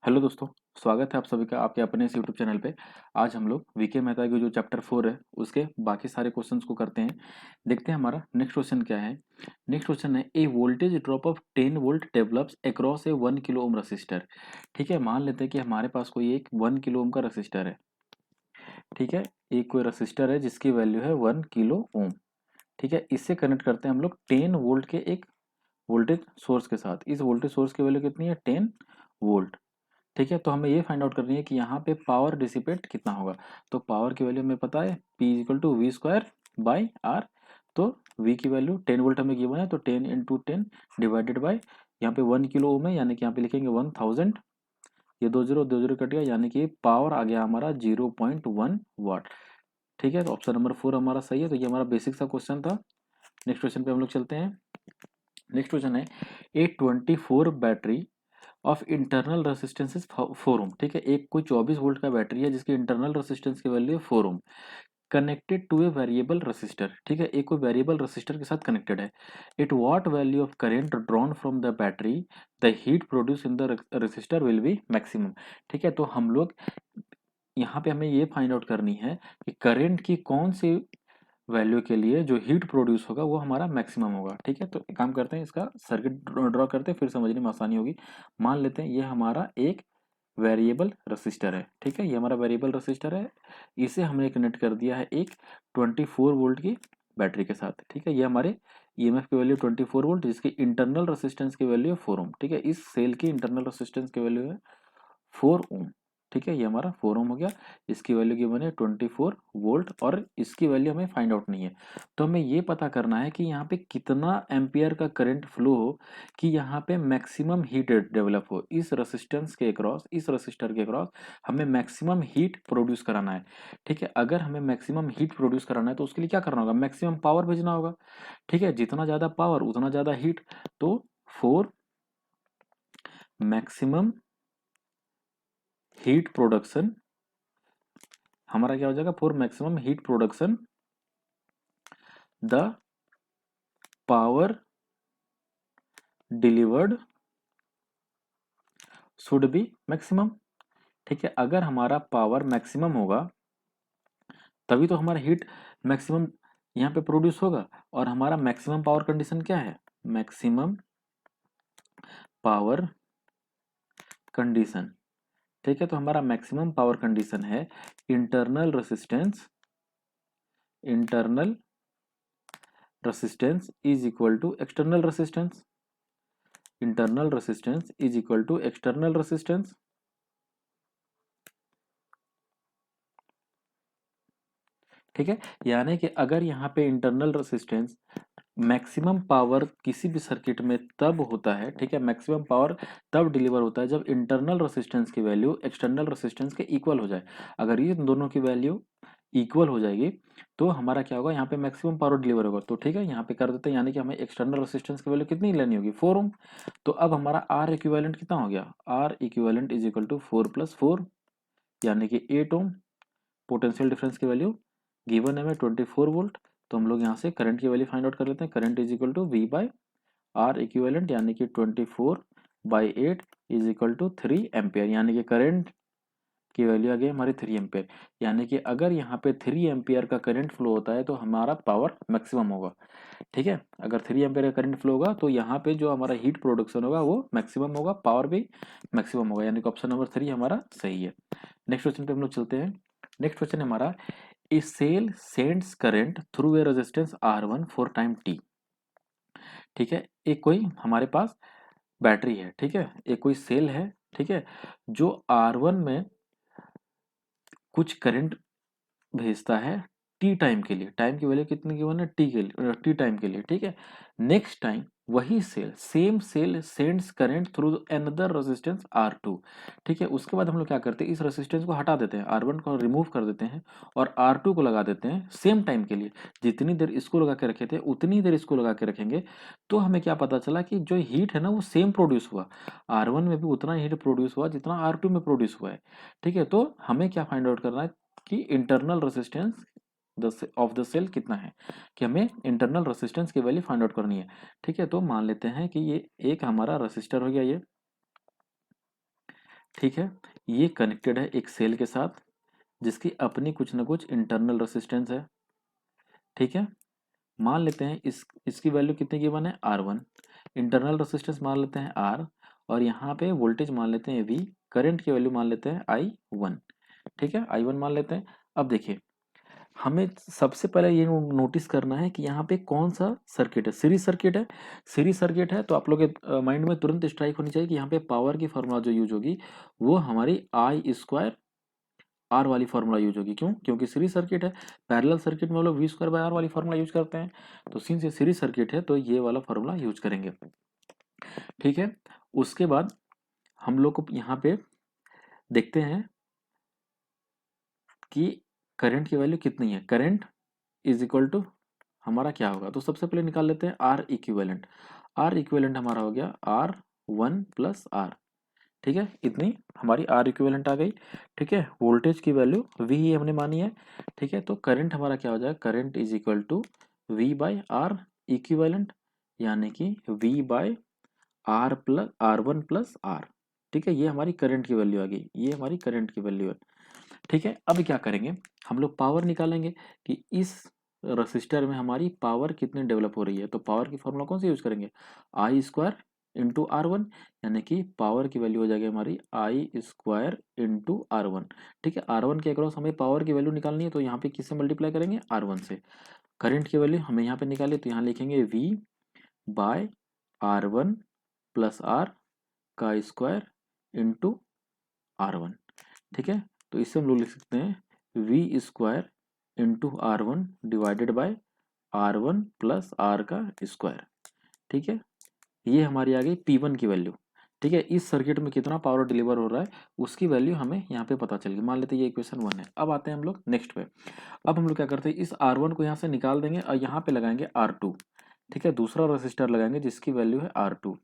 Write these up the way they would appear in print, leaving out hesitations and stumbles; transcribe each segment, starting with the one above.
Hello दोस्तों। स्वागत है आप सभी का आपके अपने इस यूट्यूब चैनल पे। आज हम लोग वीके मेहता की जो चैप्टर 4 है उसके बाकी सारे क्वेश्चंस को करते हैं। देखते हैं हमारा नेक्स्ट क्वेश्चन क्या है। नेक्स्ट क्वेश्चन है a voltage drop of 10 volt develops across a 1 kilo ohm resistor. ठीक है, मान लेते हैं कि हमारे पास कोई एक 1 किलो ओम का रसिस्टर है। ठीक है, एक कोई रसिस्टर है जिसकी वैल्यू है 1 किलो ओम। ठीक है, इससे कनेक्ट करते हैं हम लोग 10 वोल्ट के एक वोल्टेज सोर्स के साथ। इस वोल्टेज सोर्स की वैल्यू कितनी है? 10 वोल्ट। ठीक है, तो हमें ये फाइंड आउट करनी है कि यहाँ पे पावर डिसिपेट कितना होगा। तो पावर की वैल्यू हमें पता है P equal to V square by R. तो V की वैल्यू 10 वोल्ट हमें गिवन है, तो 10 इंटू 10 डिवाइडेड बाई, यहाँ पे 1 किलो ओम है यानी कि यहाँ पे लिखेंगे 1000। ये दो जीरो कट गया यानी कि पावर आ गया हमारा 0.1 वाट। ठीक है, तो ऑप्शन नंबर 4 हमारा सही है। तो ये हमारा बेसिक सा क्वेश्चन था। नेक्स्ट क्वेश्चन पे हम लोग चलते हैं। नेक्स्ट क्वेश्चन है ए 24 battery of internal resistance is 4 ओम। ठीक है, एक कोई 24 वोल्ट का बैटरी है जिसकी इंटरनल रेसिस्टेंस की वैल्यू है 4 ohm, connected to a variable resistor. ठीक है, एक कोई वेरिएबल रेसिस्टर के साथ कनेक्टेड है। It what value of current drawn from the battery the heat produce in the resistor will be maximum. ठीक है, तो हम लोग यहाँ पे हमें ये फाइंड आउट करनी है कि करंट की कौन सी वैल्यू के लिए जो हीट प्रोड्यूस होगा वो हमारा मैक्सिमम होगा। ठीक है, तो एक काम करते हैं, इसका सर्किट ड्रॉ करते हैं, फिर समझने में आसानी होगी। मान लेते हैं ये हमारा एक वेरिएबल रेसिस्टर है। ठीक है, ये हमारा वेरिएबल रेसिस्टर है। इसे हमने कनेक्ट कर दिया है एक 24 वोल्ट की बैटरी के साथ। ठीक है, ये हमारे ईएमएफ की वैल्यू 24 वोल्ट, जिसकी इंटरनल रेसिस्टेंस की वैल्यू है 4 ओम। ठीक है, इस सेल की इंटरनल रेसिस्टेंस की वैल्यू है 4 ओम। ठीक है, ये हमारा 4 ओम हो गया। इसकी वैल्यू गिवन है 24 वोल्ट और इसकी वैल्यू हमें फाइंड आउट नहीं है। तो हमें ये पता करना है कि यहाँ पे कितना एम्पियर का करंट फ्लो हो कि यहाँ पे मैक्सिमम हीट डेवलप हो। इस रेसिस्टेंस के अक्रॉस, इस रेसिस्टर के अक्रॉस हमें मैक्सिमम हीट प्रोड्यूस कराना है। ठीक है, अगर हमें मैक्सिमम हीट प्रोड्यूस कराना है तो उसके लिए क्या करना होगा? मैक्सिमम पावर भेजना होगा। ठीक है, जितना ज्यादा पावर उतना ज्यादा हीट। तो 4 मैक्सिमम हीट प्रोडक्शन, हमारा क्या हो जाएगा? For maximum heat production the power delivered should be maximum. ठीक है, अगर हमारा पावर मैक्सिमम होगा तभी तो हमारा हीट मैक्सिमम यहाँ पे प्रोड्यूस होगा। और हमारा मैक्सिमम पावर कंडीशन क्या है? Maximum power condition. ठीक है, तो हमारा मैक्सिमम पावर कंडीशन है internal resistance, internal resistance is equal to external resistance, internal resistance is equal to external resistance. ठीक है, यानी कि अगर यहाँ पे इंटरनल रेसिस्टेंस मैक्सिमम पावर किसी भी सर्किट में तब होता है, ठीक है, मैक्सिमम पावर तब डिलीवर होता है जब इंटरनल रेसिस्टेंस की वैल्यू एक्सटर्नल रेसिस्टेंस के इक्वल हो जाए। अगर ये दोनों की वैल्यू इक्वल हो जाएगी तो हमारा क्या होगा? यहाँ पे मैक्सिमम पावर डिलीवर होगा। तो ठीक है, यहाँ पे कर देते हैं, यानी कि हमें एक्सटर्नल रेसिस्टेंस की वैल्यू कितनी लेनी होगी? 4 ओम। तो अब हमारा आर इक्विवेलेंट कितना हो गया? R equivalent is equal to 4 plus 4 यानी कि 8 ओम। पोटेंशियल डिफरेंस की वैल्यू गिवन है हमें 24 वोल्ट। तो हम लोग यहाँ से करंट की वैल्यू फाइंड आउट कर लेते हैं। Current is equal to V by R equivalent यानी कि 24/8 इज इक्वल टू 3 एम्पियर, यानी कि करंट की वैल्यू आ गई हमारी 3 एम्पियर। यानी कि अगर यहाँ पे 3 एम्पियर का करंट फ्लो होता है तो हमारा पावर मैक्सिमम होगा। ठीक है, अगर 3 एम्पियर का करंट फ्लो होगा तो यहाँ पे जो हमारा हीट प्रोडक्शन होगा वो मैक्सिमम होगा, पावर भी मैक्सिमम होगा, यानी कि ऑप्शन नंबर 3 हमारा सही है। नेक्स्ट क्वेश्चन पे हम लोग चलते हैं। नेक्स्ट क्वेश्चन है हमारा a cell sends current through a resistance R1 for time t। ठीक है, एक कोई हमारे पास बैटरी है। ठीक है, एक कोई सेल है। ठीक है, जो R1 में कुछ करंट भेजता है टी टाइम के लिए। टाइम की वैल्यू कितनी गिवन है? टी के लिए, टी टाइम के लिए। ठीक है, नेक्स्ट टाइम वही cell, same cell sends current through another resistance R2। ठीक है, उसके बाद हम लोग क्या करते हैं? इस रेजिस्टेंस को हटा देते हैं, R1 को रिमूव कर देते हैं और R2 को लगा देते हैं सेम टाइम के लिए। जितनी देर इसको लगा के रखे थे उतनी देर इसको लगा के रखेंगे। तो हमें क्या पता चला कि जो हीट है ना वो सेम प्रोड्यूस हुआ। R1 में भी उतना हीट प्रोड्यूस हुआ जितना R2 में प्रोड्यूस हुआ है। ठीक है, तो हमें क्या फाइंड आउट करना है कि internal resistance of the cell कितना है, कि हमें इंटरनल रेसिस्टेंस की वैल्यू फाइंड आउट करनी है। ठीक है, तो मान लेते हैं कि ये एक हमारा रेसिस्टर हो गया ये। ठीक है। ये कनेक्टेड है एक सेल के साथ जिसकी अपनी कुछ ना कुछ इंटरनल रेसिस्टेंस है। ठीक है, मान लेते हैं इसकी वैल्यू कितनी गिवन है, R1। इंटरनल रेसिस्टेंस मान लेते हैं R, और यहाँ पे वोल्टेज मान लेते हैं V। करंट की वैल्यू मान लेते हैं I1। ठीक है, I1 मान लेते हैं। अब देखिए, हमें सबसे पहले ये नोटिस करना है कि यहाँ पे कौन सा सर्किट है। सीरीज सर्किट है। सीरीज सर्किट है तो आप लोग के माइंड में तुरंत स्ट्राइक होनी चाहिए कि यहाँ पे पावर की फॉर्मूला जो यूज होगी वो हमारी I² R वाली फार्मूला यूज होगी। क्यों? क्योंकि सीरीज सर्किट है। पैरेलल सर्किट में हम लोग V²/R वाली फार्मूला यूज करते हैं। तो सिंस ये सीरीज सर्किट है तो ये वाला फार्मूला यूज करेंगे। ठीक है, उसके बाद हम लोग को यहाँ पे देखते हैं कि करंट की वैल्यू कितनी है। करंट इज इक्वल टू हमारा क्या होगा, तो सबसे पहले निकाल लेते हैं आर इक्विवेलेंट। आर इक्विवेलेंट हमारा हो गया R1+R। ठीक है, इतनी हमारी आर इक्विवेलेंट आ गई। ठीक है, वोल्टेज की वैल्यू V ही हमने मानी है। ठीक है, तो करंट हमारा क्या हो जाएगा, current is equal to V/R equivalent, यानी कि V/R1+R। ठीक है, ये हमारी करंट की वैल्यू आ गई, ये हमारी करंट की वैल्यू है। ठीक है, अब क्या करेंगे, हम लोग पावर निकालेंगे कि इस रसिस्टर में हमारी पावर कितनी डेवलप हो रही है। तो पावर की फॉर्मूला कौन सी यूज करेंगे, I² × R1, यानी कि पावर की वैल्यू हो जाएगी हमारी I² × R1। ठीक है, R1 के अक्रॉस हमें पावर की वैल्यू निकालनी है तो यहाँ पे किससे मल्टीप्लाई करेंगे, R1 से। करंट की वैल्यू हमें यहाँ पे निकाली तो यहाँ लिखेंगे V/R1+R का स्क्वायर इंटू R1। ठीक है, तो इससे हम लोग लिख सकते हैं V² × R1 divided by R1+R का स्क्वायर। ठीक है, ये हमारी आ गई P1 की वैल्यू। ठीक है, इस सर्किट में कितना पावर डिलीवर हो रहा है उसकी वैल्यू हमें यहाँ पे पता चल गई। मान लेते हैं ये इक्वेशन 1 है। अब आते हैं हम लोग नेक्स्ट पे। अब हम लोग क्या करते हैं, इस R1 को यहाँ से निकाल देंगे और यहाँ पे लगाएंगे R2। ठीक है, दूसरा रेसिस्टर लगाएंगे जिसकी वैल्यू है R2।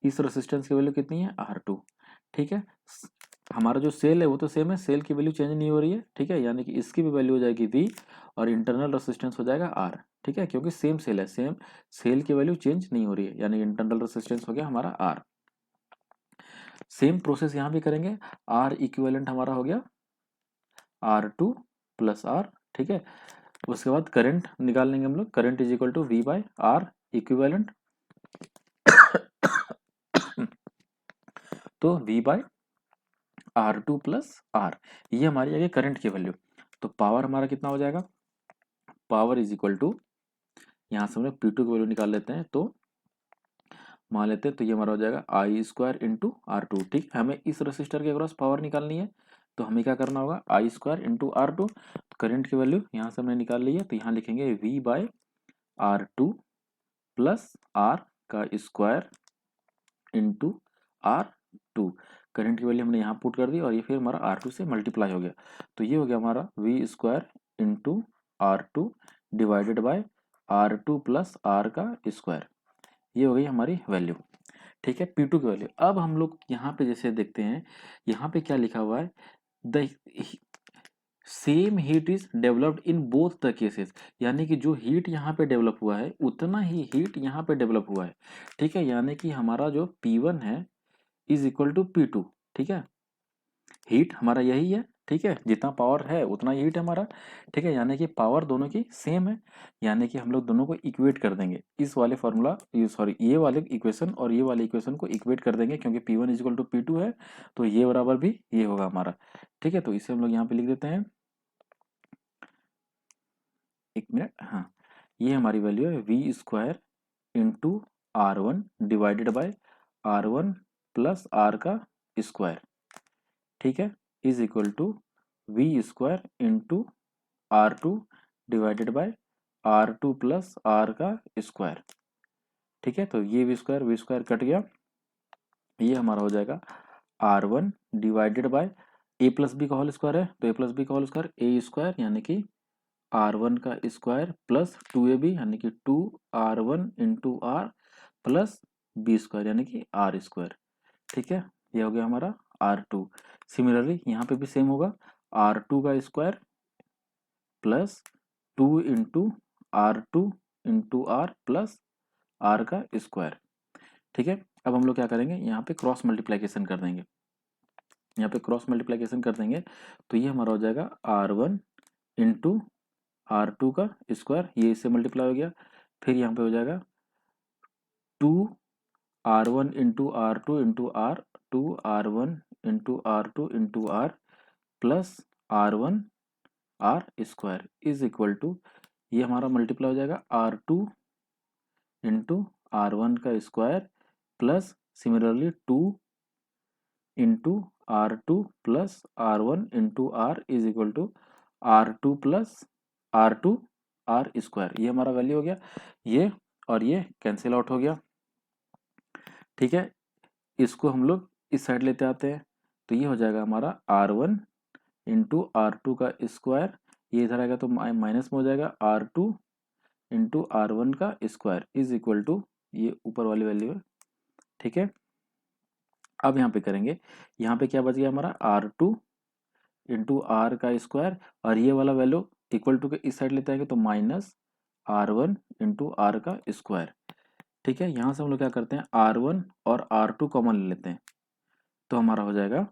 इस रेसिस्टेंस की वैल्यू कितनी है, R2। ठीक है, हमारा जो सेल है वो तो सेम है, सेल की वैल्यू चेंज नहीं हो रही है। ठीक है, यानी कि इसकी भी वैल्यू हो जाएगी V और इंटरनल रेसिस्टेंस हो जाएगा R। ठीक है, क्योंकि सेम सेल है, सेम सेल की वैल्यू चेंज नहीं हो रही है, यानी इंटरनल रेसिस्टेंस हो गया हमारा R। सेम प्रोसेस यहाँ भी करेंगे। R इक्विवेलेंट हमारा हो गया R2+R। ठीक है, उसके बाद करंट निकाल लेंगे हम लोग। Current is equal to V/R equivalent. तो V/R2+R, ये हमारी आ गई करंट की वैल्यू। तो पावर हमारा कितना हो जाएगा, पावर इज इक्वल टू, यहाँ से हम लोग P2 की वैल्यू निकाल लेते हैं तो मान लेते हैं तो ये हमारा हो जाएगा I² × R2। ठीक, हमें इस रेसिस्टर के अक्रॉस पावर निकालनी है तो हमें क्या करना होगा, I² × R2। करंट की वैल्यू यहाँ से हमने निकाल ली है तो यहाँ लिखेंगे V/R2+R का स्क्वायर इंटू R2। करंट की वैल्यू हमने यहाँ पुट कर दी और ये फिर हमारा R2 से मल्टीप्लाई हो गया। तो ये हो गया हमारा V² × R2 divided by R2+R का स्क्वायर। ये हो गई हमारी वैल्यू। ठीक है, P2 की वैल्यू। अब हम लोग यहाँ पे जैसे देखते हैं, यहाँ पे क्या लिखा हुआ है, the same heat is developed in both the cases, यानी कि जो हीट यहाँ पे डेवलप हुआ है उतना ही हीट यहाँ पे डेवलप हुआ है। ठीक है, यानी कि हमारा जो P1 है इज इक्वल टू P2। ठीक है, हीट हमारा यही है। ठीक है, जितना पावर है उतना हीट है हमारा। ठीक है, यानी कि पावर दोनों की सेम है, यानी कि हम लोग दोनों को इक्वेट कर देंगे। इस वाले फॉर्मूला, सॉरी, ये वाले इक्वेशन और ये वाले इक्वेशन को इक्वेट कर देंगे क्योंकि P1 is equal to P2 है तो ये बराबर भी ये होगा हमारा। ठीक है, तो इसे हम लोग यहाँ पे लिख देते हैं, एक मिनट, हाँ, ये हमारी वैल्यू है V² × R1 divided by R1+R का स्क्वायर। ठीक है, is equal to V² × R2 divided by R2+R का स्क्वायर। ठीक है, तो ये V² कट गया, ये हमारा हो जाएगा R1 डिवाइडेड बाय A+B का होल स्क्वायर है तो A+B का होल स्क्वायर A² यानी कि R1 का स्क्वायर प्लस 2AB यानी कि 2R1 × R प्लस B² यानी कि R²। ठीक है, ये हो गया हमारा R2। सिमिलरली यहाँ पे भी सेम होगा, R2 का square plus 2 × R2 × R plus R का स्क्वायर। ठीक है, अब हम लोग क्या करेंगे, यहाँ पे क्रॉस मल्टीप्लिकेशन कर देंगे। यहाँ पे क्रॉस मल्टीप्लिकेशन कर देंगे तो ये हमारा हो जाएगा R1 इंटू R2 का स्क्वायर, ये इससे मल्टीप्लाई हो गया। फिर यहाँ पे हो जाएगा 2R1 into R2 into R1 into R2 into R plus R1 R square is equal to, ये हमारा मल्टीप्लाई हो जाएगा R2 इंटू R1 का square plus similarly 2 into R2 plus R1 into R is equal to R2 plus R2 R square. ये हमारा value हो गया, ये और ये कैंसिल आउट हो गया। ठीक है, इसको हम लोग इस साइड लेते आते हैं तो ये हो जाएगा हमारा R1 इंटू R2 का स्क्वायर, ये इधर आएगा तो माइनस में हो जाएगा R2 इंटू R1 का स्क्वायर इज इक्वल टू, ये ऊपर वाली वैल्यू है। ठीक है, अब यहाँ पे करेंगे, यहाँ पे क्या बच गया हमारा R2 इंटू R का स्क्वायर, और ये वाला वैल्यू इक्वल टू के इस साइड लेते हैं तो माइनस R1 इंटू R का स्क्वायर। ठीक है, यहाँ से हम लोग क्या करते हैं, R1 और R2 कॉमन ले लेते हैं तो हमारा हो जाएगा,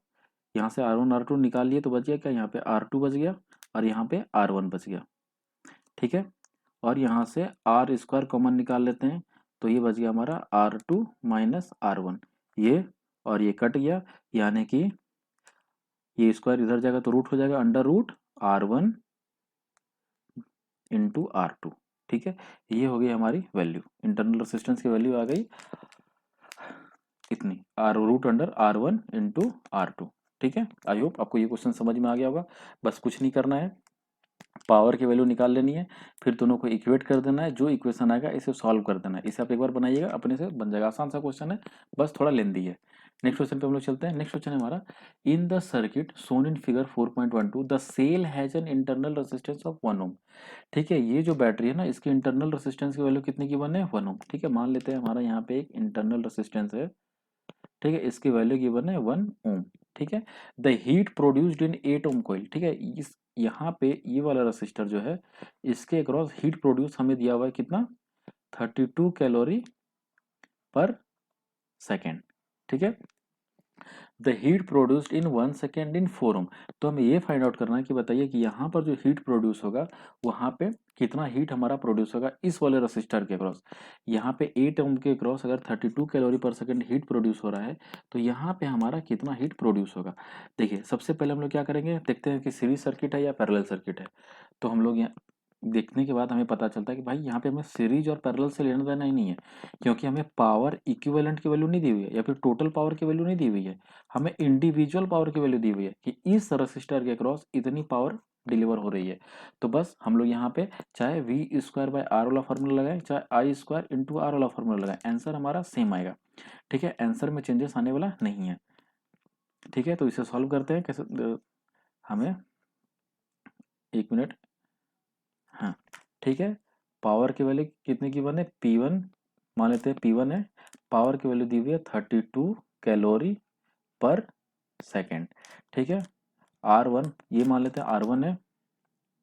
यहाँ से R1 R2 निकाल लिए तो बच गया क्या, यहाँ पे R2 बच गया और यहाँ पे R1 बच गया। ठीक है, और यहाँ से R स्क्वायर कॉमन निकाल लेते हैं तो ये बच गया हमारा R2 माइनस R1, ये और ये कट गया, यानी कि ये स्क्वायर इधर जाएगा तो रूट हो जाएगा under root R1 into R2। ठीक है, ये हो गई हमारी वैल्यू, इंटरनल रेजिस्टेंस की वैल्यू आ गई इतनी, root under R1 into R2। ठीक है, आई होप आपको ये क्वेश्चन समझ में आ गया होगा। बस कुछ नहीं करना है, पावर की वैल्यू निकाल लेनी है, फिर दोनों को इक्वेट कर देना है, जो इक्वेशन आएगा इसे सॉल्व कर देना है। इसे आप एक बार बनाइएगा, अपने से बन जाएगा, आसान सा क्वेश्चन है, बस थोड़ा लेंदी है। नेक्स्ट क्वेश्चन पे हम लोग चलते हैं। नेक्स्ट क्वेश्चन है हमारा, in the circuit shown in figure 4.12 the cell has an internal resistance of 1 ohm. ठीक है, ये जो बैटरी है ना, इसकी इंटरनल रेजिस्टेंस की वैल्यू कितने की गिवन है, 1 ओम। ठीक है, मान लेते हैं हमारा यहाँ पे एक इंटरनल रेजिस्टेंस है, ठीक है, इसकी वैल्यू गिवन है 1 ओम। ठीक है, the heat produced in 8 ohm coil. ठीक है, इस यहाँ पे ये वाला रेसिस्टर जो है, इसके अक्रॉस हीट प्रोड्यूस हमें दिया हुआ है कितना, 32 कैलोरी पर सेकेंड। ठीक है, the heat produced in 1 second in 4 ओम। तो हमें ये फाइंड आउट करना है कि बताइए कि यहाँ पर जो हीट प्रोड्यूस होगा वहाँ पे कितना हीट हमारा प्रोड्यूस होगा इस वाले रेसिस्टर के अक्रॉस। यहाँ पे 8 ओम के अक्रॉस अगर 32 कैलोरी पर सेकेंड हीट प्रोड्यूस हो रहा है तो यहाँ पे हमारा कितना हीट प्रोड्यूस होगा। देखिए, सबसे पहले हम लोग क्या करेंगे, देखते हैं कि सीरीज सर्किट है या पैरेलल सर्किट है। तो हम लोग यहाँ देखने के बाद हमें पता चलता है कि भाई यहाँ पे हमें सीरीज और पैरेलल से लेना देना ही नहीं है, क्योंकि हमें पावर इक्विवेलेंट की वैल्यू नहीं दी हुई है या फिर टोटल पावर की वैल्यू नहीं दी हुई है, हमें इंडिविजुअल पावर की वैल्यू दी हुई है कि इस रेसिस्टर के क्रॉस इतनी पावर डिलीवर हो रही है। तो बस हम लोग यहाँ पे चाहे वी स्क्वायर बाय आर वाला फॉर्मूला लगाएं, चाहे आई स्क्वायर इंटू आर वाला फॉर्मूला लगाएं, आंसर हमारा सेम आएगा। ठीक है, आंसर में चेंजेस आने वाला नहीं है। ठीक है, तो इसे सॉल्व करते हैं कैसे, हमें 1 मिनट। हाँ, ठीक है, पावर की वैल्यू कितने की बने, P1 मान लेते हैं, P1 है, पावर की वैल्यू दी हुई है 32 कैलोरी पर सेकेंड। ठीक है, R1 ये मान लेते हैं R1 है,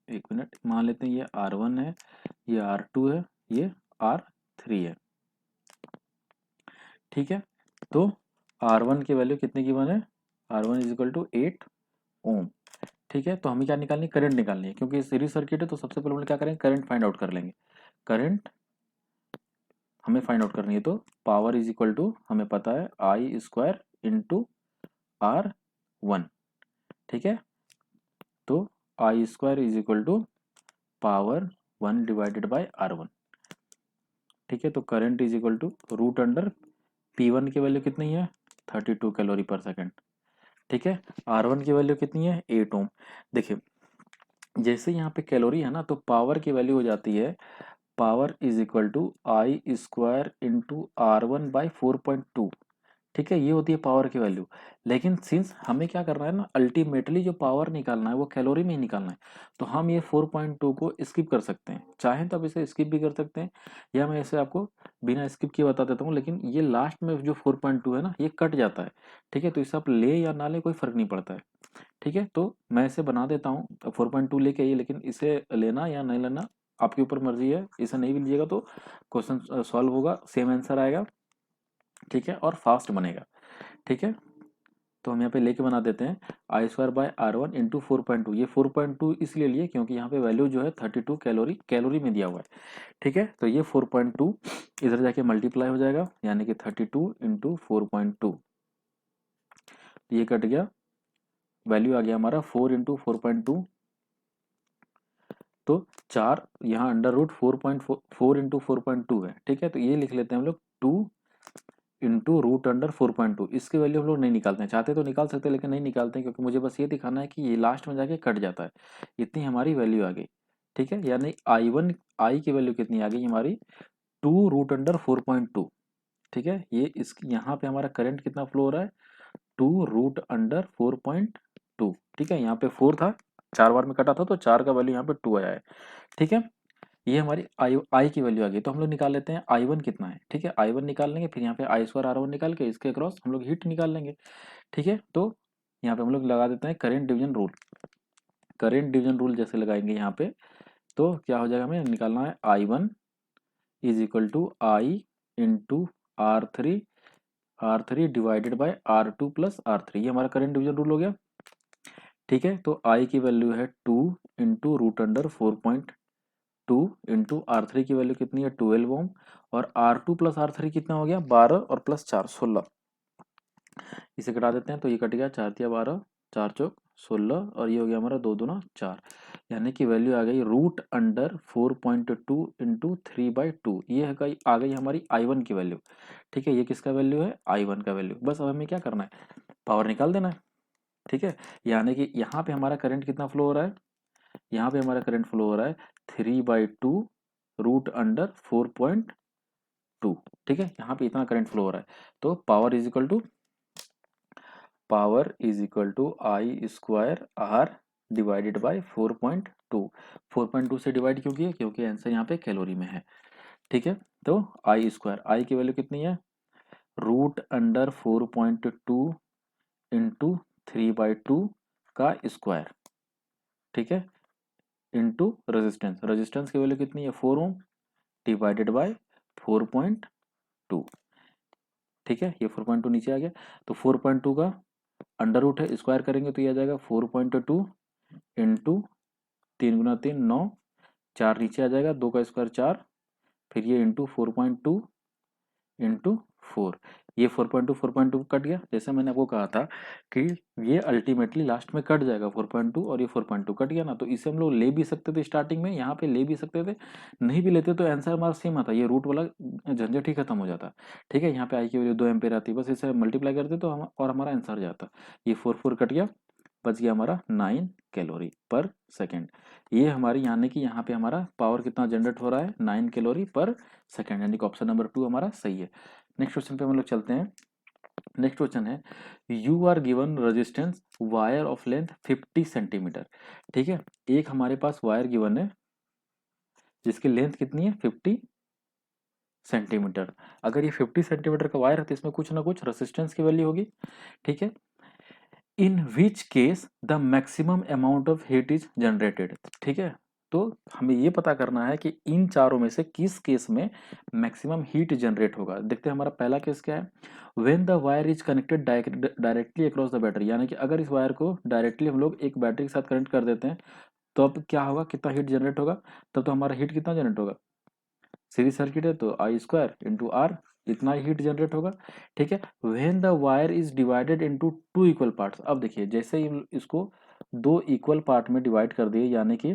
1 मिनट, मान लेते हैं ये R1 है, ये R2 है, ये R3 है। ठीक है, तो R1 की वैल्यू कितने की बने, R1 इज इक्वल टू 8 ओम। ठीक है, तो हमें क्या निकालनी है, करंट निकालनी है, क्योंकि सीरीज सर्किट है तो सबसे पहले हम लोग क्या करेंगे, करंट फाइंड आउट कर लेंगे। करंट हमें फाइंड आउट करनी है तो पावर इज इक्वल टू हमें पता है आई स्क्वायर इंटू R1। ठीक है, तो I square is equal to power 1 divided by R1। ठीक है, तो current is equal to root under P1 की वैल्यू कितनी है, 32 कैलोरी पर सेकेंड। ठीक है, R1 की वैल्यू कितनी है, 8 ओम। देखिए, जैसे यहाँ पे कैलोरी है ना, तो पावर की वैल्यू हो जाती है power is equal to I square into R1 by 4.2। ठीक है, ये होती है पावर की वैल्यू। लेकिन सिंस हमें क्या करना है ना, अल्टीमेटली जो पावर निकालना है वो कैलोरी में ही निकालना है, तो हम ये 4.2 को स्किप कर सकते हैं, चाहें तो आप इसे स्किप भी कर सकते हैं, या मैं इसे आपको बिना स्किप किए बता देता हूँ। लेकिन ये लास्ट में जो 4.2 है ना, ये कट जाता है। ठीक है, तो इसे आप ले या ना ले कोई फर्क नहीं पड़ता है। ठीक है, तो मैं इसे बना देता हूँ, 4.2 लेके आइए, लेकिन इसे लेना या नहीं लेना आपके ऊपर मर्जी है। इसे नहीं भी लीजिएगा तो क्वेश्चन सॉल्व होगा, सेम आंसर आएगा। ठीक है, और फास्ट बनेगा। ठीक है, तो हम यहाँ पे लेके बना देते हैं I²/R1 इंटू 4.2। ये 4.2 इसलिए लिए क्योंकि यहाँ पे वैल्यू जो है 32 कैलोरी में दिया हुआ है। ठीक है, तो ये 4.2 इधर जाके मल्टीप्लाई हो जाएगा, यानी कि 32 इंटू 4.2, ये कट गया, वैल्यू आ गया हमारा 4 इंटू 4.2, तो 4 यहाँ अंडर रूट 4 इंटू 4.2 है। ठीक है, तो ये लिख लेते हैं हम लोग 2 इंटू रूट अंडर 4.2। इसकी वैल्यू हम लोग नहीं निकालते हैं, चाहते तो निकाल सकते हैं लेकिन नहीं निकालते हैं, क्योंकि मुझे बस ये दिखाना है कि ये लास्ट में जाके कट जाता है। इतनी हमारी वैल्यू आ गई। ठीक है, यानी आई की वैल्यू कितनी आ गई हमारी, 2 रूट अंडर 4.2। ठीक है, ये इस यहाँ पे हमारा करंट कितना फ्लो हो रहा है, 2 रूट अंडर 4.2। ठीक है, यहाँ पे 4 था, 4 बार में कटा था, तो 4 का वैल्यू यहाँ पे 2 आया है। ठीक है, ये हमारी आई की वैल्यू आ गई। तो हम लोग निकाल लेते हैं I1 कितना है। ठीक है, I1 निकाल लेंगे, फिर यहाँ पे I²R1 निकाल के इसके अक्रॉस हम लोग हीट निकाल लेंगे। ठीक है, तो यहाँ पे हम लोग लगा देते हैं current division rule. Current division rule जैसे लगाएंगे यहाँ पे, तो क्या हो जाएगा, हमें निकालना है I1 is equal to I into R3 divided by R2 plus R3। ये हमारा करंट डिवीजन रूल हो गया। ठीक है, तो I की वैल्यू है 2 into root under 4.2 into R3 की वैल्यू कितनी है 12 ओम, और R2 प्लस R3 कितना हो गया 12 और प्लस 4 16। इसे घटा देते हैं, तो ये कट गया, 4 तिया 12, 4 चौक 16, और ये हो गया हमारा 2 दूना 4, यानी कि वैल्यू आ गई रूट अंडर 4.2 इंटू 3/2। ये आ गई हमारी I1 की वैल्यू। ठीक है, ये किसका वैल्यू है, I1 का वैल्यू। बस अब हमें क्या करना है, पावर निकाल देना है। ठीक है, यानी कि यहाँ पे हमारा करंट कितना फ्लो हो रहा है, यहाँ पे हमारा करंट फ्लो हो रहा है 3/2 रूट अंडर 4.2। ठीक है, यहाँ पे इतना करंट फ्लो हो रहा है, तो power is equal to I² R divided by 4.2। 4.2 से डिवाइड क्यों किया, क्योंकि आंसर यहाँ पे कैलोरी में है। ठीक है, तो I² की वैल्यू कितनी है, रूट अंडर 4.2 इंटू 3/2 का स्क्वायर। ठीक है, इंटू रेजिस्टेंस की वैल्यू कितनी है 4 ओम डिवाइडेड बाय 4.2। ठीक है, ये 4.2 नीचे आ गया, तो 4.2 का अंडर रूट है, स्क्वायर करेंगे तो ये आ जाएगा 4.2 इंटू 3 × 3 9, 4 नीचे आ जाएगा, 2 का स्क्वायर 4, फिर ये इंटू 4.2 इंटू 4। ये 4.2 कट गया, जैसे मैंने आपको कहा था कि ये अल्टीमेटली लास्ट में कट जाएगा 4.2, और ये 4.2 कट गया ना, तो इसे हम लोग ले भी सकते थे स्टार्टिंग में, यहाँ पे ले भी सकते थे, नहीं भी लेते तो आंसर हमारा सेम आता, ये रूट वाला झंझट ही खत्म हो जाता। ठीक है, यहाँ पे आई की वैल्यू 2 एम्पेयर आती, बस इसे मल्टीप्लाई करते तो हम और हमारा आंसर जाता। ये 4 कट गया, बच गया हमारा 9 कैलोरी पर सेकेंड। ये हमारी यानी कि यहाँ पे हमारा पावर कितना जनरेट हो रहा है 9 कैलोरी पर सेकेंड, यानी कि ऑप्शन नंबर 2 हमारा सही है। नेक्स्ट क्वेश्चन पे हम लोग चलते हैं। नेक्स्ट क्वेश्चन है, you are given resistance wire of length 50 centimetre. ठीक है, एक हमारे पास वायर गिवन है जिसकी लेंथ कितनी है 50 सेंटीमीटर। अगर ये 50 सेंटीमीटर का वायर है तो इसमें कुछ ना कुछ रेजिस्टेंस की वैल्यू होगी। ठीक है, in which case the maximum amount of heat is generated. ठीक है, तो हमें ये पता करना है कि इन चारों में से किस केस में मैक्सिमम हीट जनरेट होगा। देखते हैं हमारा पहला केस क्या है, when the wire is connected directly across the battery, यानी कि अगर इस वायर को डायरेक्टली हम लोग एक बैटरी के साथ कनेक्ट कर देते हैं तो अब क्या होगा, कितना हीट जनरेट होगा, तब तो हमारा हीट कितना जनरेट होगा, सीरीज सर्किट है तो I² इंटू R, इतना ही हीट जनरेट होगा। ठीक है, when the wire is divided into 2 equal parts. अब देखिए जैसे ही इसको 2 इक्वल पार्ट में डिवाइड कर दिए, यानी कि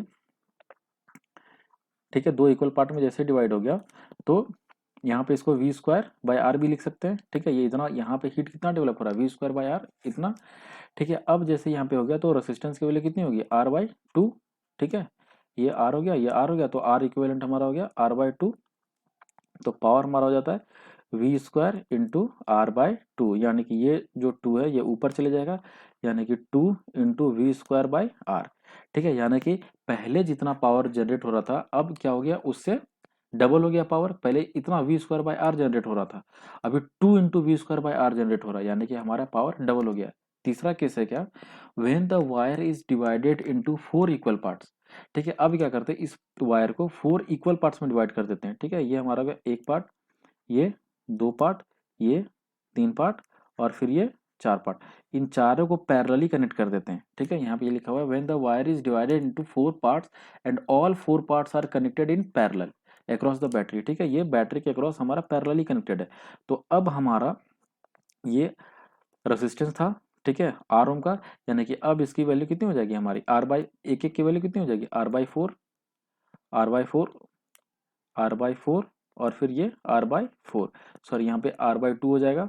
ठीक है 2 इक्वल पार्ट में जैसे डिवाइड हो गया, तो यहाँ पे इसको V²/R भी लिख सकते हैं। ठीक है, ये इतना यहाँ पे हीट कितना डेवलप हो रहा है V²/R इतना। ठीक है, अब जैसे यहाँ पे हो गया तो रेसिस्टेंस की वैल्यू कितनी होगी R/2। ठीक है, ये R हो गया, ये R हो गया, तो R इक्विवेलेंट हमारा हो गया R/2। तो पावर हमारा हो जाता है V² इंटू R/2, यानी कि ये जो 2 है ये ऊपर चले जाएगा, यानी कि 2 इंटू V²/R। ठीक है, यानी कि पहले जितना पावर जनरेट हो रहा था अब क्या हो गया, उससे डबल हो गया पावर। पहले इतना V²/R जनरेट हो रहा था, अभी 2 इंटू V²/R जनरेट हो रहा है, यानी कि हमारा पावर डबल हो गया। तीसरा केस है क्या, when the wire is divided into 4 equal parts. ठीक है, अब क्या करते हैं, इस वायर को 4 इक्वल पार्ट्स में डिवाइड कर देते हैं। ठीक है, ये हमारा हो गया एक पार्ट, ये 2 पार्ट, ये 3 पार्ट, और फिर ये 4 पार्ट, इन चारों को पैरेलली कनेक्ट कर देते हैं। ठीक है, यहाँ पे ये लिखा हुआ है when the wire is divided into 4 parts and all 4 parts are connected in parallel across the battery. ठीक है, ये बैटरी के अक्रॉस हमारा पैरेलली कनेक्टेड है। तो अब हमारा ये रेजिस्टेंस था, ठीक है, आर ओम का, यानी कि अब इसकी वैल्यू कितनी हो जाएगी हमारी, आर बाई एक एक की वैल्यू कितनी हो जाएगी, R by four, R by four, R by four, और फिर ये आर बाई फोर, सॉरी यहाँ पे आर बाई टू हो जाएगा।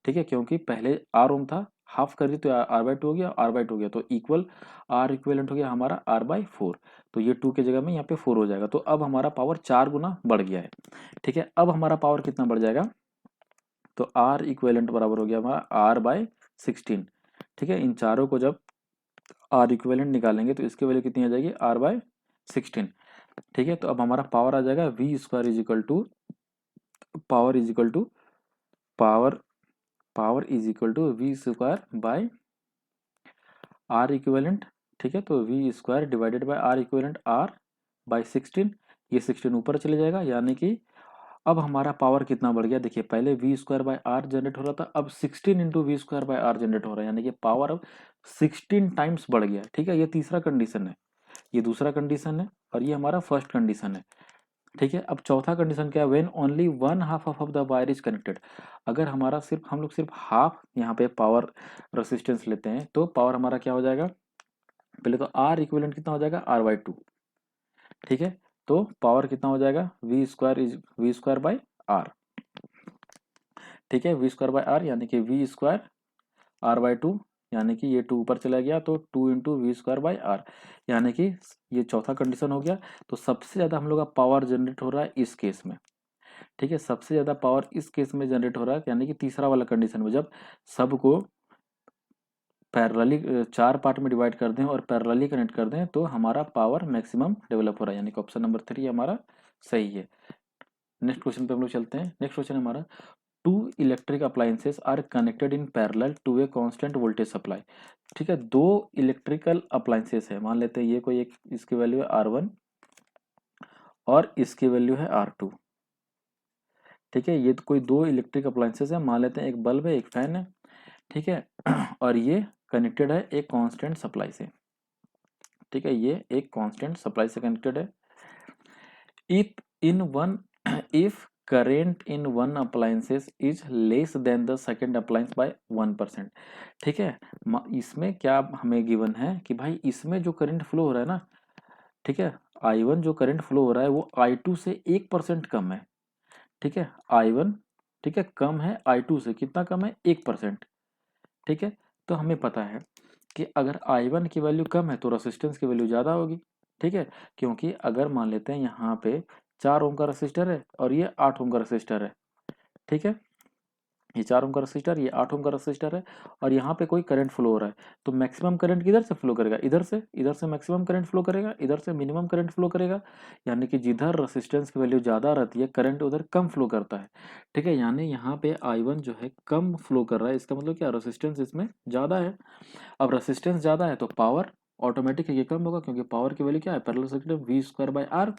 ठीक है, क्योंकि पहले आर ओम था, हाफ कर दी तो आर बाई टू हो गया, आर बाई टू हो गया, तो इक्वल आर इक्वलेंट हो गया हमारा आर बाई फोर। तो ये टू की जगह में यहाँ पे फोर हो जाएगा। तो अब हमारा पावर 4 गुना बढ़ गया है। ठीक है, अब हमारा पावर कितना बढ़ जाएगा, तो आर इक्वेलेंट बराबर हो गया हमारा आर बाई 16। ठीक है, इन चारों को जब आर इक्वेलेंट निकालेंगे तो इसकी वैल्यू कितनी आ जाएगी, आर बाई 16। ठीक है, तो अब हमारा पावर आ जाएगा V square is equal to power is equal to power power is equal to V square by R equivalent. ठीक है, तो V square divided by R equivalent R by 16। ये 16 ऊपर चले जाएगा, यानी कि अब हमारा पावर कितना बढ़ गया, देखिए पहले V square by R generate हो रहा था, अब 16 into V square by R generate हो रहा है, यानी कि पावर अब 16 टाइम्स बढ़ गया। ठीक है, ये तीसरा कंडीशन है, ये दूसरा कंडीशन है, और ये हमारा फर्स्ट कंडीशन है। ठीक है, अब चौथा कंडीशन क्या है, when only one half of the wire is connected. अगर हमारा सिर्फ हम लोग सिर्फ हाफ यहाँ पे पावर रेसिस्टेंस लेते हैं तो पावर हमारा क्या हो जाएगा, पहले तो आर इक्विवेलेंट कितना हो जाएगा, आर बाई टू। ठीक है, तो पावर कितना हो जाएगा, V square is V square by R. ठीक है, वी स्क्वायर बाय आर, यानी कि V square R by two, यानी कि ये टू ऊपर चला गया तो two into V square by R, यानी कि ये चौथा कंडीशन हो गया। तो सबसे ज्यादा हम लोग का पावर जनरेट हो रहा है इस केस में। ठीक है, सबसे ज्यादा पावर इस केस में जनरेट हो रहा है, यानी कि तीसरा वाला कंडीशन में, जब सबको पैरेलली 4 पार्ट में डिवाइड कर दें और पैरेलली कनेक्ट कर दें तो हमारा पावर मैक्सिमम डेवलप हो रहा है, यानी कि ऑप्शन नंबर 3 हमारा सही है। नेक्स्ट क्वेश्चन पे हम लोग चलते हैं। नेक्स्ट क्वेश्चन हमारा, two electric appliances are connected in parallel to a constant voltage supply. ठीक है, दो इलेक्ट्रिकल अप्लायंसेस है, मान लेते हैं ये कोई एक, इसकी वैल्यू है R1 और इसकी वैल्यू है R2। ठीक है, ये तो कोई दो इलेक्ट्रिक अप्लायंसेस है, मान लेते हैं एक बल्ब है एक फैन है। ठीक है, और ये कनेक्टेड है एक कांस्टेंट सप्लाई से। ठीक है, ये एक कांस्टेंट सप्लाई से कनेक्टेड है। If in one if current in one appliances is less than the second appliance by 1%। ठीक है, इसमें क्या हमें गिवन है कि भाई इसमें जो करंट फ्लो हो रहा है ना, ठीक है, I1 जो करंट फ्लो हो रहा है वो I2 से 1% कम है। ठीक है, I1 ठीक है कम है I2 से, कितना कम है, 1%। ठीक है, तो हमें पता है कि अगर I1 की वैल्यू कम है तो रेसिस्टेंस की वैल्यू ज़्यादा होगी। ठीक है, क्योंकि अगर मान लेते हैं यहाँ पे 4 ओम का रेसिस्टर है और ये 8 ओम का रेसिस्टर है। ठीक है, ये 4 ओम का रेसिस्टर, ये 8 ओम का रेसिस्टर है, और यहाँ पे कोई करंट फ्लो हो रहा है, तो मैक्सिमम करंट किधर से फ्लो करेगा, इधर से मैक्सिमम करंट फ्लो करेगा, इधर से मिनिमम करंट फ्लो करेगा। यानी कि जिधर रेसिस्टेंस की वैल्यू ज़्यादा रहती है करंट उधर कम फ्लो करता है। ठीक है, यानी यहाँ पे I1 जो है कम फ्लो कर रहा है, इसका मतलब क्या, रेसिस्टेंस इसमें ज़्यादा है। अब रेसिस्टेंस ज़्यादा है तो पावर ऑटोमेटिक ये कम होगा, क्योंकि पावर की वैल्यू क्या है, पैरेलल सर्किट में वी स्क्वायर बाय आर।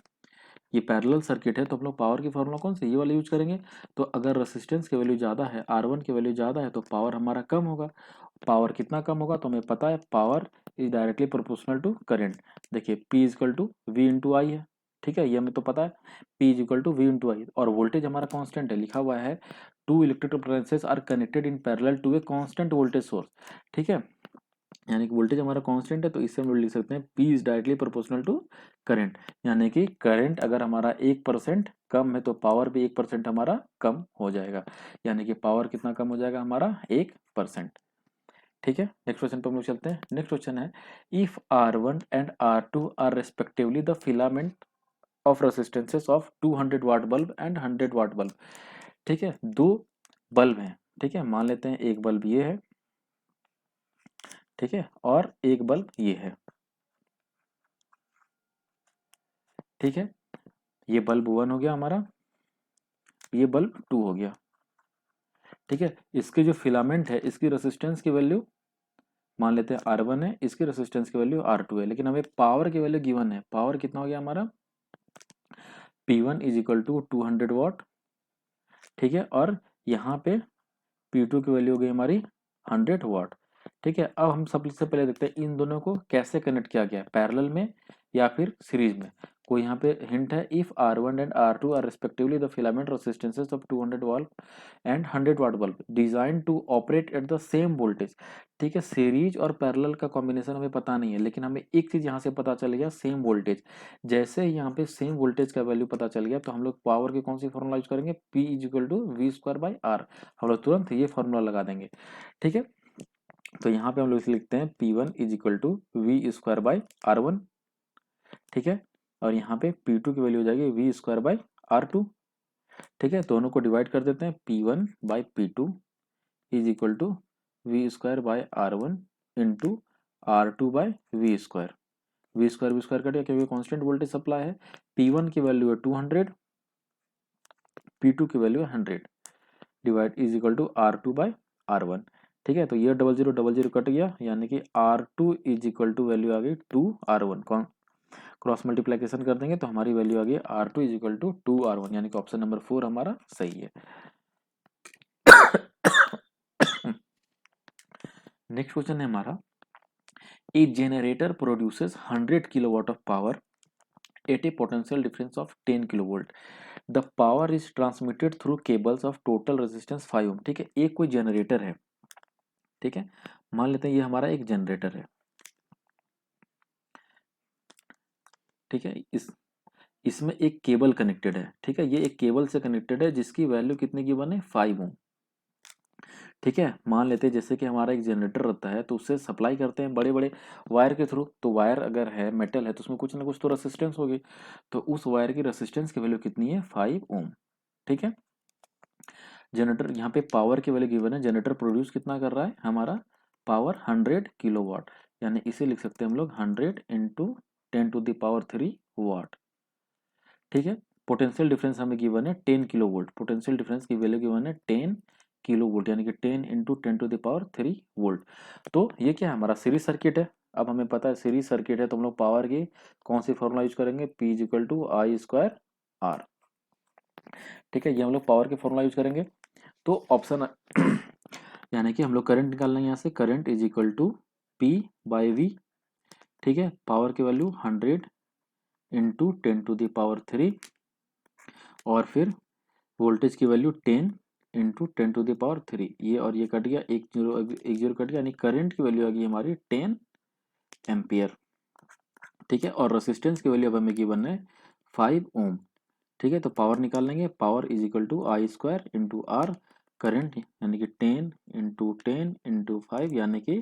ये पैरेलल सर्किट है तो हम लोग पावर की फॉर्मूला कौन सी, ये वाला यूज करेंगे। तो अगर रेसिस्टेंस की वैल्यू ज़्यादा है, R1 की वैल्यू ज़्यादा है, तो पावर हमारा कम होगा। पावर कितना कम होगा, तो हमें पता है power is directly proportional to current. देखिए P equal to V into I है। ठीक है, ये हमें तो पता है, P equal to V into I, और वोल्टेज हमारा कांस्टेंट है, लिखा हुआ है two electric appliances are connected in parallel to a constant voltage source. ठीक है, यानी कि वोल्टेज हमारा कांस्टेंट है, तो इससे हम लोग लिख सकते हैं P is directly proportional to current. यानी कि करंट अगर हमारा 1% कम है तो पावर भी 1% हमारा कम हो जाएगा, यानी कि पावर कितना कम हो जाएगा हमारा, 1%। ठीक है, नेक्स्ट क्वेश्चन पे हम लोग चलते हैं। नेक्स्ट क्वेश्चन है, if R1 and R2 are respectively the filament of resistances of 200 watt bulb and 100 watt bulb. ठीक है, दो बल्ब हैं। ठीक है, मान लेते हैं एक बल्ब ये है, ठीक है, और एक बल्ब ये है। ठीक है, ये बल्ब 1 हो गया हमारा, ये बल्ब 2 हो गया। ठीक है, इसके जो फिलामेंट है इसकी रेसिस्टेंस की वैल्यू मान लेते हैं R1 है, इसकी रेसिस्टेंस की वैल्यू R2 है, लेकिन हमें पावर की वैल्यू गिवन है। पावर कितना हो गया हमारा, P1 इज इक्वल टू 200 वाट। ठीक है, और यहाँ पे P2 की वैल्यू हो गई हमारी 100 वाट। ठीक है, अब हम सबसे पहले देखते हैं इन दोनों को कैसे कनेक्ट किया गया है, पैरेलल में या फिर सीरीज में। कोई यहाँ पे हिंट है, if R1 and R2 are respectively the filament resistances of 200 watt and 100 watt bulb designed to operate at the same voltage. ठीक है, सीरीज और पैरेलल का कॉम्बिनेशन हमें पता नहीं है, लेकिन हमें एक चीज यहाँ से पता चल गया, सेम वोल्टेज। जैसे ही यहाँ पे सेम वोल्टेज का वैल्यू पता चल गया तो हम लोग पावर की कौन सी फॉर्मूला यूज करेंगे, P is equal to V square by R. हम लोग तुरंत ये फॉर्मूला लगा देंगे। ठीक है, तो यहाँ पे हम लोग इसे लिखते हैं P1 is equal to V square by R1। ठीक है, और यहाँ पे P2 की वैल्यू हो जाएगी वी स्क्वायर बाई R2। ठीक है, दोनों को डिवाइड कर देते हैं, P1 by P2 is equal to V square by R1 into R2 by V square cut गया क्योंकि कांस्टेंट वोल्टेज सप्लाई है। P1 की वैल्यू है 200, P2 की वैल्यू है 100, divide is equal to R2 by R1। ठीक है, तो ये डबल जीरो कट गया, यानी कि R2 is equal to value आ गई 2R1। कौन क्रॉस मल्टीप्लीकेशन कर देंगे तो हमारी वैल्यू आ गई R2 is equal to 2R1, यानी कि ऑप्शन नंबर 4 हमारा सही है। नेक्स्ट क्वेश्चन है हमारा, a generator produces 100 kilowatt of power at a potential difference of 10 kilovolt. The power is transmitted through cables of total resistance 5 ohm. ठीक है, एक कोई जनरेटर है। ठीक है, मान लेते हैं ये हमारा एक जनरेटर है। ठीक है, इसमें एक केबल कनेक्टेड है। ठीक है, ये एक केबल से कनेक्टेड है जिसकी वैल्यू कितने गिवन है, 5 ओम। ठीक है, मान लेते हैं जैसे कि हमारा एक जनरेटर रहता है तो उससे सप्लाई करते हैं बड़े बड़े वायर के थ्रू। तो वायर अगर है मेटल है तो उसमें कुछ ना कुछ तो रेसिस्टेंस होगी, तो उस वायर की रेसिस्टेंस की वैल्यू कितनी है, 5 ओम। ठीक है, जनरेटर यहाँ पे पावर की वैल्यू गिवन है, जनरेटर प्रोड्यूस कितना कर रहा है हमारा, पावर 100 किलोवाट, यानी इसे लिख सकते हैं हम लोग 100 इंटू 10⁻³ वाट। ठीक है, पोटेंशियल डिफरेंस हमें गिवन है 10 किलो वोल्ट, पोटेंशियल डिफरेंस की वैल्यू गिवन है 10 किलो वोल्ट, यानी कि 10 इंटू 10⁻³ वोल्ट। तो ये क्या है, हमारा सीरीज सर्किट है। अब हमें पता है सीरीज सर्किट है तो हम लोग पावर की कौन सी फॉर्मूला यूज करेंगे, P is equal to I square R. ठीक है, ये हम लोग पावर के फॉर्मूला यूज करेंगे। तो ऑप्शन यानी कि हम लोग करंट निकालना है यहाँ से, current is equal to P by V. ठीक है, पावर की वैल्यू 100 इंटू 10⁻³ और फिर वोल्टेज की वैल्यू 10 इंटू 10⁻³ ये और ये कट गया, एक जीरो कट गया, यानी करंट की वैल्यू आ गई हमारी 10 एम्पियर। ठीक है, और रेसिस्टेंस की वैल्यू अब हमें गिवन है 5 ओम। ठीक है, तो पावर निकाल लेंगे, power is equal to I square into R, current यानी कि 10 इंटू 10 इंटू 5 यानी कि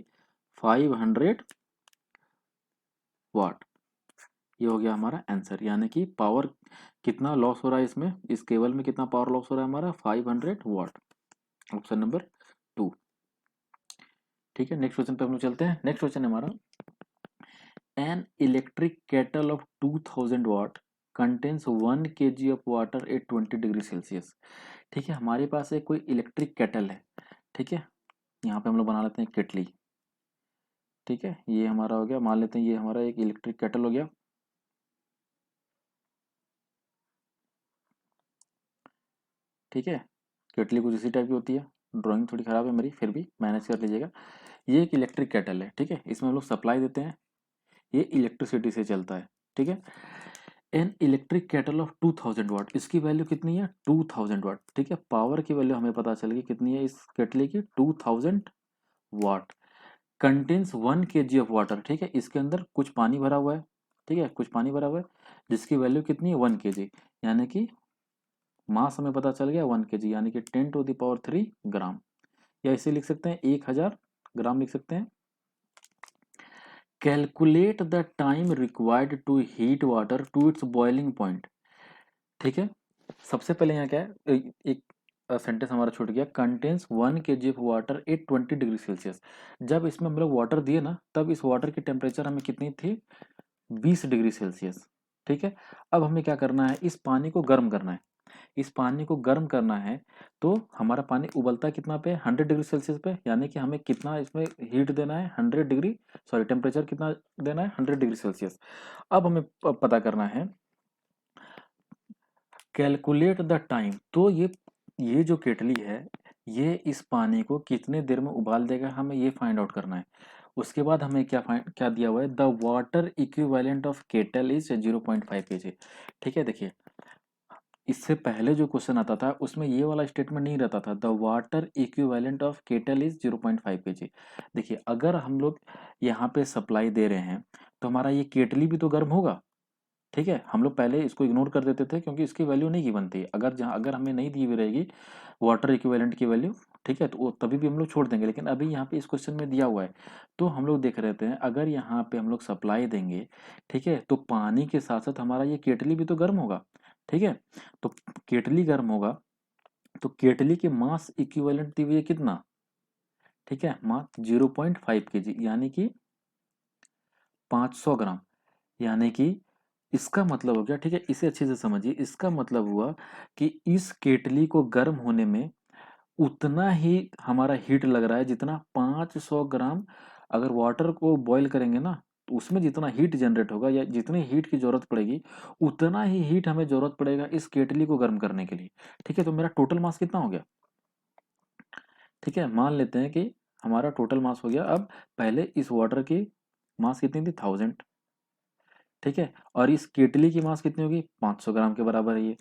500 वाट। ये हो गया हमारा आंसर, यानी कि पावर कितना लॉस हो रहा है इसमें, इस केबल में कितना पावर लॉस हो रहा है हमारा, 500 वाट। Option number 2। ठीक है, नेक्स्ट क्वेश्चन पे हम लोग चलते हैं। नेक्स्ट क्वेश्चन है हमारा, an electric kettle of 2000 watt contains 1 kg of water at 20 degree Celsius. ठीक है, हमारे पास एक कोई इलेक्ट्रिक केटल है। ठीक है, यहाँ पे हम लोग बना लेते हैं केटली। ठीक है, ये हमारा हो गया, मान लेते हैं ये हमारा एक इलेक्ट्रिक केटल हो गया। ठीक है, केटली कुछ इसी टाइप की होती है, ड्राइंग थोड़ी खराब है मेरी, फिर भी मैनेज कर लीजिएगा। ये एक इलेक्ट्रिक केटल है। ठीक है, इसमें हम लोग सप्लाई देते हैं, ये इलेक्ट्रिसिटी से चलता है। ठीक है, एन इलेक्ट्रिक केटल ऑफ 2000 वाट, इसकी वैल्यू कितनी है, 2000 वाट। ठीक है, पावर की वैल्यू हमें पता चल गई कितनी है इस केटली की, 2000 watt. Contains 1 kg of water. ठीक है, इसके अंदर कुछ पानी भरा हुआ है। ठीक है, कुछ पानी भरा हुआ है जिसकी वैल्यू कितनी है, 1 kg, यानी कि मास हमें पता चल गया 1 kg, यानी कि 10⁻³ ग्राम, या इसे लिख सकते हैं 1000 ग्राम लिख सकते हैं। Calculate the time required to heat water to its boiling point. ठीक है, सबसे पहले यहाँ क्या है, एक सेंटेंस हमारा छूट गया, contains 1 kg of water at 20 degree Celsius. जब इसमें हम लोग वाटर दिए ना, तब इस वाटर की टेम्परेचर हमें कितनी थी, 20 डिग्री सेल्सियस। ठीक है, अब हमें क्या करना है, इस पानी को गर्म करना है। इस पानी को गर्म करना है तो हमारा पानी उबलता है कितना पे, 100 डिग्री सेल्सियस पे, यानी कि हमें कितना इसमें हीट देना है, 100 डिग्री, सॉरी टेम्परेचर कितना देना है, 100 डिग्री सेल्सियस। अब हमें पता करना है कैलकुलेट द टाइम। तो ये जो केटली है ये इस पानी को कितने देर में उबाल देगा, हमें ये फाइंड आउट करना है। उसके बाद हमें क्या दिया हुआ है, the water equivalent of kettle is 0.5 kg। ठीक है, देखिए इससे पहले जो क्वेश्चन आता था उसमें ये वाला स्टेटमेंट नहीं रहता था, the water equivalent of kettle is 0.5 kg। देखिए अगर हम लोग यहाँ पे सप्लाई दे रहे हैं तो हमारा ये केटली भी तो गर्म होगा। ठीक है, हम लोग पहले इसको इग्नोर कर देते थे क्योंकि इसकी वैल्यू नहीं गिवन थी, अगर हमें नहीं दी हुई रहेगी वाटर इक्विवेलेंट की वैल्यू, ठीक है, तो वो तभी भी हम लोग छोड़ देंगे। लेकिन अभी यहाँ पे इस क्वेश्चन में दिया हुआ है तो हम लोग देख रहे थे, अगर यहाँ पे हम लोग सप्लाई देंगे, ठीक है, तो पानी के साथ साथ हमारा ये केटली भी तो गर्म होगा। ठीक है, तो केटली गर्म होगा तो केटली के मास इक्विवेलेंट दी हुई है कितना, ठीक है, मास 0.5 kg यानी कि 500 ग्राम। यानी कि इसका मतलब हो गया, ठीक है, इसे अच्छे से समझिए, इसका मतलब हुआ कि इस केटली को गर्म होने में उतना ही हमारा हीट लग रहा है जितना 500 ग्राम अगर वाटर को बॉईल करेंगे ना, तो उसमें जितना हीट जनरेट होगा या जितनी हीट की जरूरत पड़ेगी उतना ही हीट हमें जरूरत पड़ेगा इस केटली को गर्म करने के लिए। ठीक है, तो मेरा टोटल मास कितना हो गया, ठीक है, मान लेते हैं कि हमारा टोटल मास हो गया। अब पहले इस वाटर की मास कितनी थी, 1000। ठीक है, और इस केटली की मास कितनी होगी, 500 ग्राम के बराबर है ये।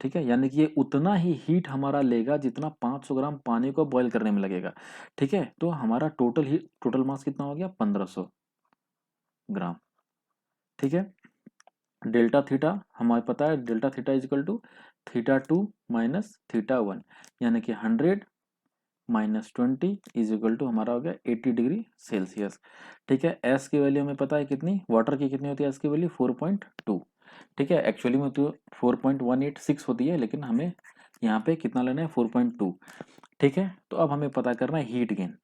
ठीक है, यानी कि ये उतना ही हीट हमारा लेगा जितना 500 ग्राम पानी को बॉईल करने में लगेगा। ठीक है, तो हमारा टोटल मास कितना हो गया, 1500 ग्राम। ठीक है, डेल्टा थीटा हमारे पता है, delta theta is equal to theta 2 minus theta 1, यानी कि 100 माइनस 20 इज इक्वल टू हमारा हो गया 80 डिग्री सेल्सियस। ठीक है, एस की वैल्यू हमें पता है कितनी, वाटर की कितनी होती है, एस की वैल्यू 4.2। ठीक है, एक्चुअली में तो 4.186 होती है, लेकिन हमें यहाँ पे कितना लेना है, 4.2। ठीक है, तो अब हमें पता करना है हीट गेन।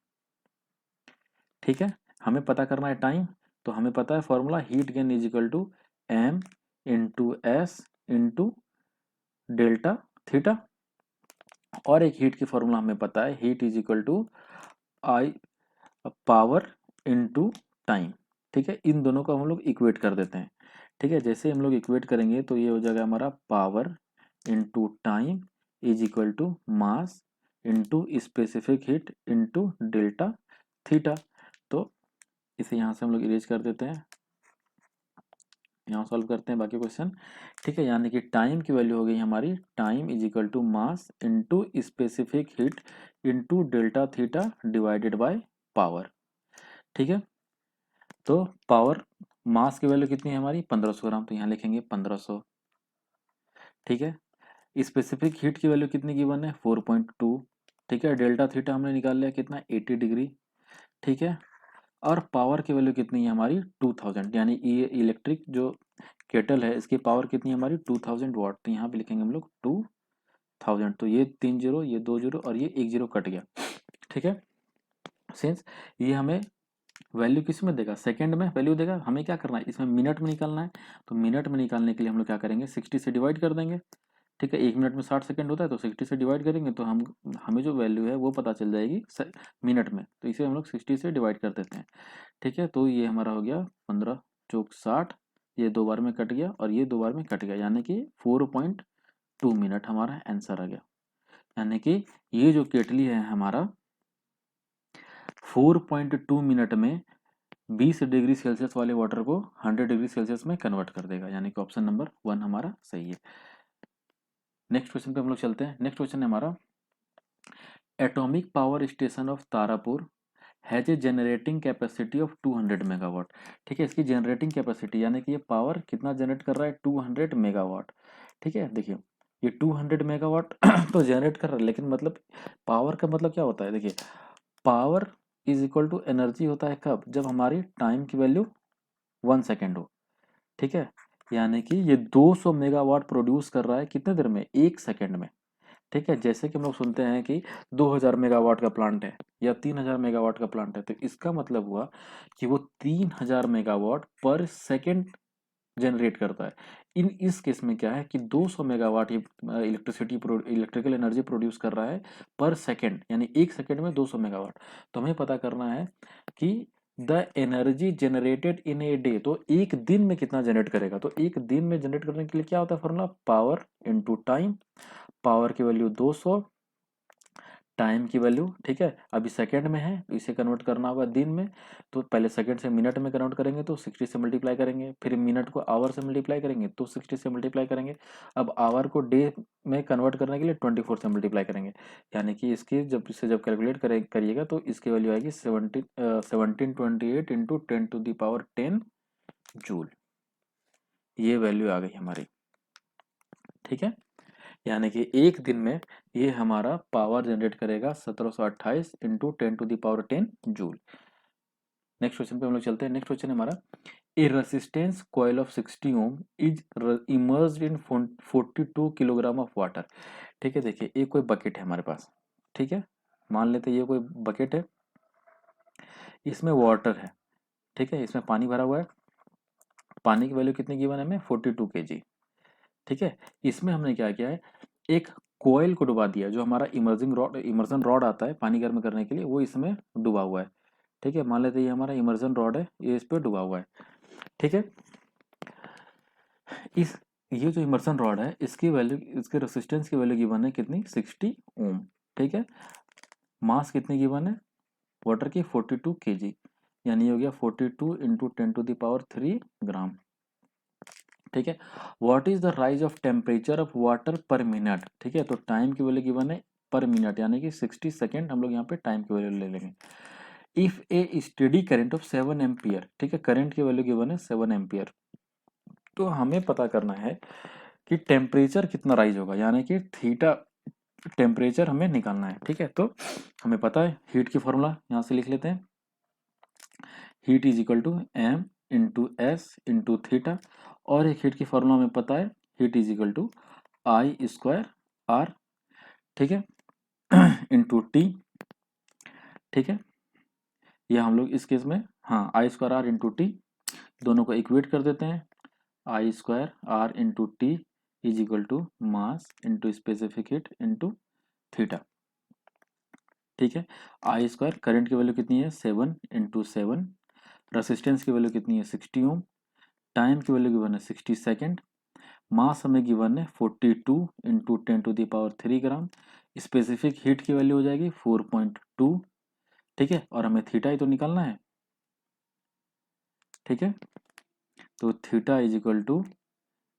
ठीक है, हमें पता करना है टाइम, तो हमें पता है formula, heat gain is equal to M into S into delta theta. और एक हीट की फॉर्मूला हमें पता है, heat is equal to I power into time. ठीक है, इन दोनों को हम लोग इक्वेट कर देते हैं। ठीक है, जैसे हम लोग इक्वेट करेंगे तो ये हो जाएगा हमारा power into time is equal to mass into specific heat into delta theta. तो इसे यहाँ से हम लोग इरेज कर देते हैं, यहाँ सॉल्व करते हैं बाकी क्वेश्चन। ठीक है, यानी कि टाइम की वैल्यू हो गई हमारी, time is equal to mass into specific heat into delta theta divided by power. ठीक है, तो पावर मास की वैल्यू कितनी है हमारी, 1500 ग्राम, तो यहाँ लिखेंगे 1500। ठीक है, स्पेसिफिक हीट की वैल्यू कितनी गिवन है, 4.2। ठीक है, डेल्टा थीटा हमने निकाल लिया कितना, 80 डिग्री। ठीक है, और पावर की वैल्यू कितनी है हमारी, 2000, यानी ये इलेक्ट्रिक जो केटल है इसकी पावर कितनी है हमारी, 2000 वाट। तो यहाँ पे लिखेंगे हम लोग 2000, तो ये 3 जीरो, ये 2 जीरो और ये 1 जीरो कट गया। ठीक है, सिंस ये हमें वैल्यू किस में देगा, सेकंड में वैल्यू देगा, हमें क्या करना है, इसमें मिनट में निकालना है। तो मिनट में निकालने के लिए हम लोग क्या करेंगे, 60 से डिवाइड कर देंगे। ठीक है, 1 मिनट में 60 सेकंड होता है, तो 60 से डिवाइड करेंगे तो हमें जो वैल्यू है वो पता चल जाएगी मिनट में, तो इसे हम लोग 60 से डिवाइड कर देते हैं। ठीक है, तो ये हमारा हो गया 15 चौक 60, ये 2 बार में कट गया और ये 2 बार में कट गया, यानी कि 4.2 मिनट हमारा आंसर आ गया। यानी कि ये जो केटली है हमारा 4.2 मिनट में 20 डिग्री सेल्सियस वाले वाटर को 100 डिग्री सेल्सियस में कन्वर्ट कर देगा, यानी कि ऑप्शन नंबर 1 हमारा सही है। नेक्स्ट क्वेश्चन पे हम लोग चलते हैं। नेक्स्ट क्वेश्चन है हमारा, atomic power station of Tarapur has a generating capacity of 200 megawatt. ठीक है, इसकी जनरेटिंग कैपेसिटी यानी कि ये पावर कितना जनरेट कर रहा है, 200 मेगावाट। ठीक है, देखिए ये 200 मेगावाट तो जनरेट कर रहा है, लेकिन मतलब पावर का मतलब क्या होता है, देखिए power is equal to energy होता है कब, जब हमारी टाइम की वैल्यू 1 सेकेंड हो। ठीक है, यानी कि ये 200 मेगावाट प्रोड्यूस कर रहा है कितने देर में, 1 सेकेंड में। ठीक है, जैसे कि हम लोग सुनते हैं कि 2000 मेगावाट का प्लांट है या 3000 मेगावाट का प्लांट है, तो इसका मतलब हुआ कि वो 3000 मेगावाट पर सेकेंड जनरेट करता है। इस केस में क्या है कि 200 मेगावाट ही इलेक्ट्रिकल एनर्जी प्रोड्यूस कर रहा है पर सेकेंड, यानी 1 सेकेंड में 200 मेगावाट। तो हमें पता करना है कि the energy generated in a day, तो एक दिन में कितना जनरेट करेगा। तो एक दिन में जनरेट करने के लिए क्या होता है formula, power into time. Power की वैल्यू 200, टाइम की वैल्यू, ठीक है, अभी सेकंड में है तो इसे कन्वर्ट करना होगा दिन में, तो पहले सेकंड से मिनट में कन्वर्ट करेंगे तो 60 से मल्टीप्लाई करेंगे, फिर मिनट को आवर से मल्टीप्लाई करेंगे तो 60 से मल्टीप्लाई करेंगे, अब आवर को डे में कन्वर्ट करने के लिए 24 से मल्टीप्लाई करेंगे, यानी कि इसकी जब कैलकुलेट करिएगा तो इसकी वैल्यू आएगी 1728 into 10 to the power 10 joule. ये वैल्यू आ गई हमारी, ठीक है, यानी कि एक दिन में ये हमारा पावर जनरेट करेगा 1728 into 10 to the power 10 joule. Next question पे हम लोग चलते हैं। नेक्स्ट क्वेश्चन है हमारा, a resistance coil of 60 ohm is immersed in 42 kilogram of water. ठीक है, देखिए एक कोई बकेट है हमारे पास, ठीक है, मान लेते हैं ये कोई बकेट है, इसमें वाटर है, ठीक है, इसमें पानी भरा हुआ है, पानी की वैल्यू कितनी गिवन है हमें 42 kg, ठीक है, इसमें हमने क्या किया है, एक कोयल को डुबा दिया, जो हमारा इमर्जन रॉड आता है पानी गर्म करने के लिए, वो इसमें डुबा हुआ है, ठीक है, मान लेते हैं ये हमारा इमर्जन रॉड है, ये इस पे डुबा हुआ है, ठीक है, इस ये जो इमर्सन रॉड है इसकी वैल्यू, इसके रेसिस्टेंस की वैल्यू गिवन है कितनी 60 ओम, ठीक है, मास कितनी गिवन है वाटर की 42 kg, यानी हो गया 42 इंटू 10 to the power 3 ग्राम, ठीक है, what is the rise of temperature of water पर मिनट, ठीक है, तो टाइम की वैल्यू गिवन है पर मिनट, यानी कि 60 सेकेंड हम लोग यहाँ पे टाइम की वैल्यू ले लेंगे। If A steady current of 7 ampere, ठीक है, करंट की वैल्यू गिवन है 7 एम्पियर, तो हमें पता करना है कि टेम्परेचर कितना राइज होगा, यानी कि थीटा टेम्परेचर हमें निकालना है, ठीक है, तो हमें पता है हीट की फॉर्मूला यहाँ से लिख लेते हैं, heat is equal to M into S into theta, और एक हीट की फॉर्मूला हमें पता है, heat is equal to I square R, ठीक है, इंटू टी, ठीक है, यह हम लोग इस केस में, हाँ, I square R into T, दोनों को इक्वेट कर देते हैं, I square R into T is equal to mass into specific heat into theta, ठीक है, आई स्क्वायर करंट की वैल्यू कितनी है 7 इंटू 7, रेसिस्टेंस की वैल्यू कितनी है 60 ओम, टाइम की वैल्यू गिवन है 60 सेकेंड, मास हमें गिवन है 42 into 10 to the power 3 gram, specific heat की वैल्यू हो जाएगी 4.2, ठीक है, और हमें थीटा ही तो निकालना है, ठीक है, तो theta is equal to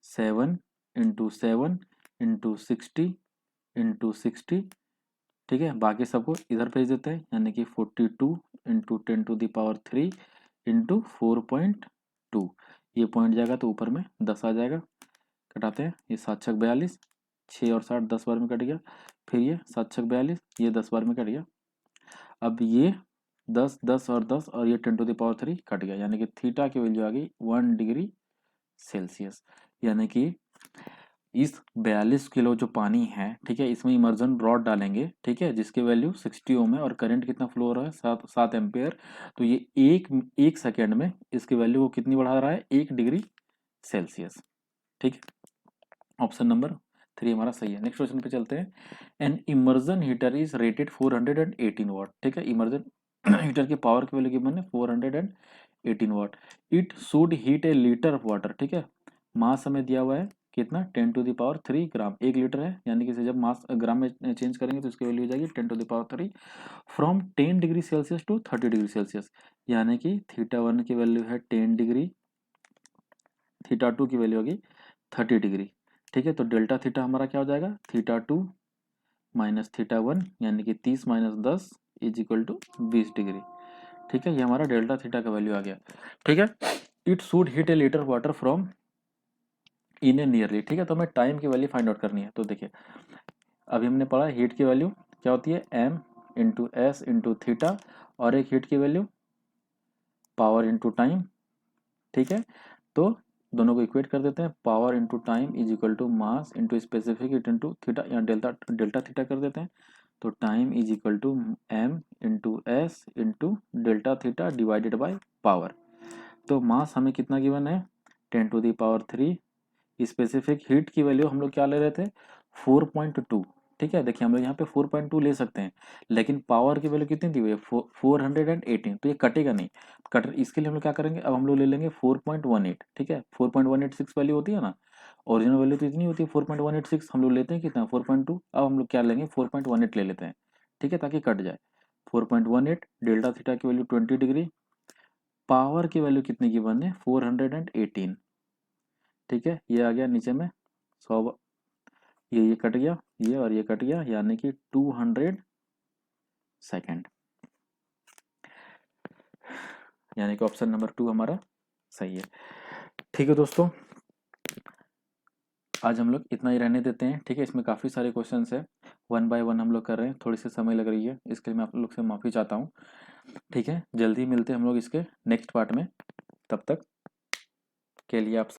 7 into 7 into 60 into 60, ठीक है, बाकी सबको इधर भेज देते हैं, यानी कि 42 into 10 to the power 3 into 4.2, ये पॉइंट जाएगा तो ऊपर में 10 आ जाएगा, कटाते हैं, ये 7 छक 42, 6 और 60 10 बार में कट गया, फिर ये 7 छक 42, ये 10 बार में कट गया, अब ये 10 10 और 10 और ये 10 to the power 3 कट गया, यानी कि थीटा की वैल्यू आ गई 1 डिग्री सेल्सियस, यानी कि इस 42 किलो जो पानी है, ठीक है, इसमें इमर्जन रॉड डालेंगे, ठीक है, जिसकी वैल्यू 60 ओम है और करंट कितना फ्लो हो रहा है 7 एम्पेयर, तो ये एक सेकेंड में इसकी वैल्यू को कितनी बढ़ा रहा है 1 डिग्री सेल्सियस, ठीक है, ऑप्शन नंबर 3 हमारा सही है। नेक्स्ट क्वेश्चन पे चलते हैं, an immersion heater is rated 418 watt, ठीक है, इमर्जन हीटर की पावर की वैल्यू गिवन है 418 watt, it should heat a litre of water, ठीक है, मास हमें दिया हुआ है कितना 10 to the power 3 gram, 1 litre है, यानी कि इसे जब मास ग्राम में चेंज करेंगे तो इसकी वैल्यू हो जाएगी 10 to the power 3 from 10 degree Celsius to 30 degree Celsius, यानी कि थीटा 1 की वैल्यू है 10 डिग्री, थीटा 2 की वैल्यू होगी 30 डिग्री, ठीक है, तो डेल्टा थीटा हमारा क्या हो जाएगा थीटा 2 माइनस थीटा 1, यानी कि 30 minus 10 is equal to 20 degree, ठीक है, ये हमारा डेल्टा थीटा का वैल्यू आ गया, ठीक है, it should heat a litre water from in a nearly, ठीक है, तो हमें टाइम की वैल्यू फाइंड आउट करनी है, तो देखिए अभी हमने पढ़ा हीट की वैल्यू क्या होती है M into S into theta, और एक हीट की वैल्यू पावर इंटू टाइम, ठीक है, तो दोनों को इक्वेट कर देते हैं, power into time is equal to mass into specific heat into theta, या डेल्टा डेल्टा थीटा कर देते हैं, तो time is equal to M into S into delta theta divided by power, तो मास हमें कितना गिवन है 10 to the power 3, specific heat की वैल्यू हम लोग क्या ले रहे थे 4.2, ठीक है, देखिए हम लोग यहाँ पे 4.2 ले सकते हैं, लेकिन पावर की वैल्यू कितनी दी हुई है 418, तो ये कटेगा नहीं, कट इसके लिए हम लोग क्या करेंगे, अब हम लोग ले लेंगे 4.18, ठीक है, 4.186 वैल्यू होती है ना, ओरिजिनल वैल्यू तो इतनी होती है 4.186, हम लोग लेते हैं कितना 4.2, अब हम लोग क्या लेंगे 4.18 ले लेते हैं, ठीक है, ताकि कट जाए। 4.18, डेल्टा थीटा की वैल्यू 20 डिग्री, पावर की वैल्यू कितनी की बन है 418। ठीक है, ये आ गया नीचे में 100, ये कट गया, ये और ये कट गया, यानी कि 200 सेकेंड, यानी कि ऑप्शन नंबर 2 हमारा सही है। ठीक है दोस्तों, आज हम लोग इतना ही रहने देते हैं। ठीक है, इसमें काफ़ी सारे क्वेश्चंस है, 1 बाय 1 हम लोग कर रहे हैं, थोड़ी सी समय लग रही है, इसके लिए मैं आप लोग से माफ़ी चाहता हूँ। ठीक है, जल्दी मिलते हैं हम लोग इसके नेक्स्ट पार्ट में, तब तक के लिए आप